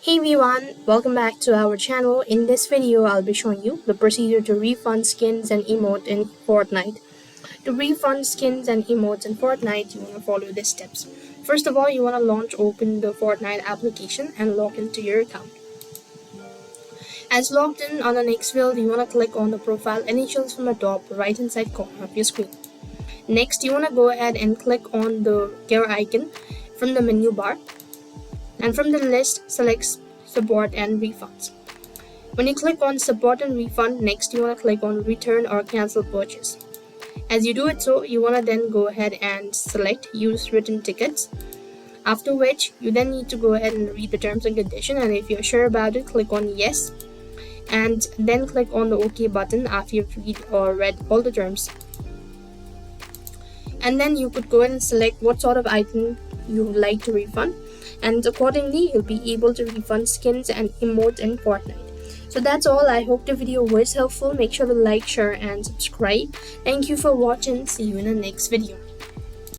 Hey everyone, welcome back to our channel. In this video, I'll be showing you the procedure to refund skins and emotes in Fortnite. To refund skins and emotes in Fortnite, you want to follow these steps. First of all, you want to open the Fortnite application and log into your account. As logged in, on the next field, you want to click on the profile initials from the top right hand side corner of your screen. Next, you want to go ahead and click on the gear icon from the menu bar, and from the list, select support and refunds. When you click on support and refund, next you want to click on return or cancel purchase. As you do it, you want to then go ahead and select use written tickets, after which you then need to go ahead and read the terms and conditions, and if you're sure about it, click on yes, and then click on the OK button after you've read all the terms. And then you could go ahead and select what sort of item you would like to refund, and accordingly you'll be able to refund skins and emotes in Fortnite. So that's all. I hope the video was helpful. Make sure to like, share and subscribe. Thank you for watching. See you in the next video.